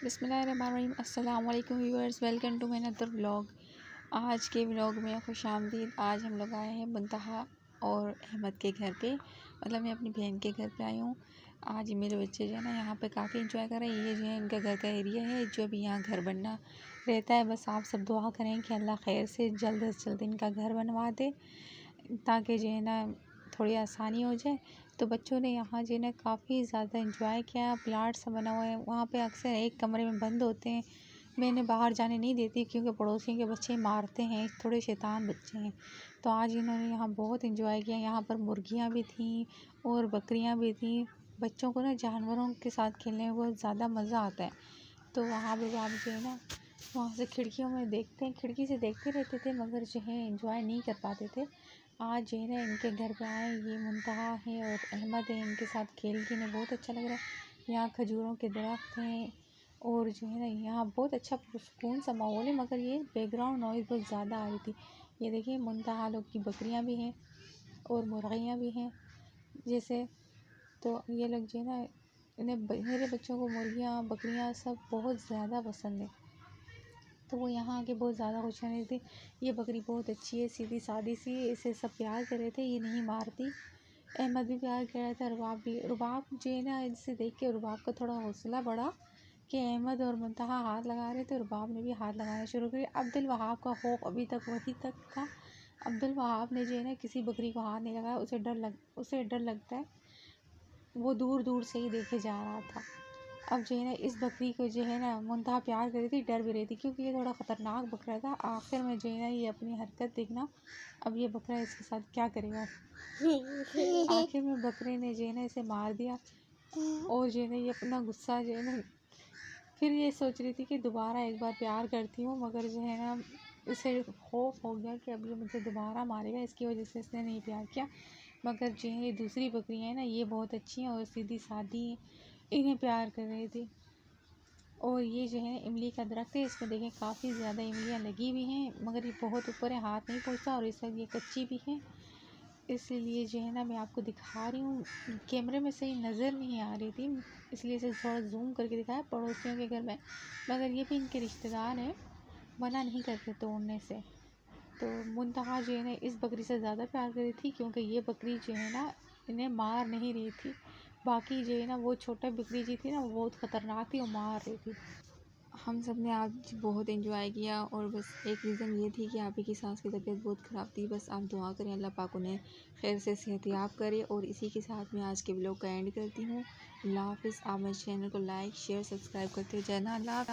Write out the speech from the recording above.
बिस्मिल्लाहिर्रहमानिर्रहीम। अस्सलाम वालेकुम viewers, welcome to my another vlog. आज के व्लॉग में खुशामदीद। आज हम लोग आए हैं मुंतहा और अहमद के घर पे, मतलब मैं अपनी बहन के घर पे आई हूँ। आज मेरे बच्चे जो है ना यहाँ पे काफ़ी इंजॉय कर रहे हैं। ये जो है इनका घर का एरिया है, जो भी यहाँ घर बनना रहता है। बस आप सब दुआ करें कि अल्लाह खैर से जल्द इनका घर बनवा दे, ताकि जो है ना थोड़ी आसानी हो जाए। तो बच्चों ने यहाँ जो है ना काफ़ी ज़्यादा इंजॉय किया। प्लाट सा बना हुआ है, वहाँ पे अक्सर एक कमरे में बंद होते हैं। मैं इन्हें बाहर जाने नहीं देती क्योंकि पड़ोसियों के बच्चे मारते हैं, थोड़े शैतान बच्चे हैं। तो आज इन्होंने यहाँ बहुत इंजॉय किया। यहाँ पर मुर्गियाँ भी थीं और बकरियाँ भी थीं। बच्चों को ना जानवरों के साथ खेलने में बहुत ज़्यादा मज़ा आता है। तो वहाँ पर आप जो है ना वहाँ से खिड़कियों में खिड़की से देखते रहते थे, मगर जो है इंजॉय नहीं कर पाते थे। आज जो है ना इनके घर पे आए, ये मुंतहा है और अहमद है, इनके साथ खेल के इन्हें बहुत अच्छा लग रहा है। यहाँ खजूरों के दरख्त हैं और जो है ना यहाँ बहुत अच्छा सुकून सा माहौल है, मगर ये बैकग्राउंड नॉइज़ बहुत ज़्यादा आ रही थी। ये देखिए मुंतहा लोग की बकरियाँ भी हैं और मुर्गियाँ भी हैं जैसे। तो ये लोग जो है ना मेरे बच्चों को मुर्गियाँ बकरियाँ सब बहुत ज़्यादा पसंद है, तो वो यहाँ आके बहुत ज़्यादा खुश रहने थे। ये बकरी बहुत अच्छी है, सीधी सादी सी, इसे सब प्यार कर रहे थे, ये नहीं मारती। अहमद भी प्यार कर रहा था, रुबाब भी। रुबाब जो है ना इसे देख के रुबाब का थोड़ा हौसला बढ़ा कि अहमद और मुंतहा हाथ लगा रहे थे, रुबाब ने भी हाथ लगाना शुरू किया। अब्दुल वहाब का खौफ अभी तक वही तक था। अब्दुल वहाब ने जो है ना किसी बकरी को हाथ नहीं लगाया, उसे डर लगता है, वो दूर दूर से ही देखे जा रहा था। अब जो है ना इस बकरी को जो है ना मुंतहा प्यार कर रही थी, डर भी रही थी क्योंकि ये थोड़ा ख़तरनाक बकरा था। आखिर में जो है ना ये अपनी हरकत देखना, अब ये बकरा इसके साथ क्या करेगा। आखिर में बकरे ने जो है ना इसे मार दिया और जो है ना ये अपना गुस्सा जो है ना फिर ये सोच रही थी कि दोबारा एक बार प्यार करती हूँ, मगर जो है ना इसे खौफ हो गया कि अब ये मुझे दोबारा मारेगा, इसकी वजह से इसने नहीं प्यार किया। मगर जो है ये दूसरी बकरियाँ हैं ना, ये बहुत अच्छी हैं और सीधी सादी हैं, इन्हें प्यार कर रही थी। और ये जो है इमली का दरख्त है, इसमें देखें काफ़ी ज़्यादा इमलियाँ लगी भी हैं, मगर ये बहुत ऊपर है, हाथ नहीं पहुँचता, और इस वक्त ये कच्ची भी है, इसलिए जो है ना मैं आपको दिखा रही हूँ। कैमरे में सही नज़र नहीं आ रही थी, इसलिए इसे थोड़ा जूम करके दिखाया। पड़ोसियों के घर में, मगर ये भी इनके रिश्तेदार हैं, मना नहीं करते तोड़ने से। तो मुंतहा जो है ना इस बकरी से ज़्यादा प्यार कर रही थी क्योंकि ये बकरी जो है ना इन्हें मार नहीं रही थी। बाकी जो है ना वो छोटा बकरी जी थी ना, वो बहुत ख़तरनाक थी, वो मार रही थी। हम सब ने आज बहुत एंजॉय किया और बस एक रीज़न ये थी कि आप ही की सास की तबीयत बहुत ख़राब थी। बस आप दुआ करें अल्लाह पाक उन्हें खैर से सेहतियाब करे। और इसी के साथ मैं आज के व्लॉग का एंड करती हूँ। अल्लाह हाफ़िज़। आप मेरे चैनल को लाइक शेयर सब्सक्राइब करते जाना। अल्लाह।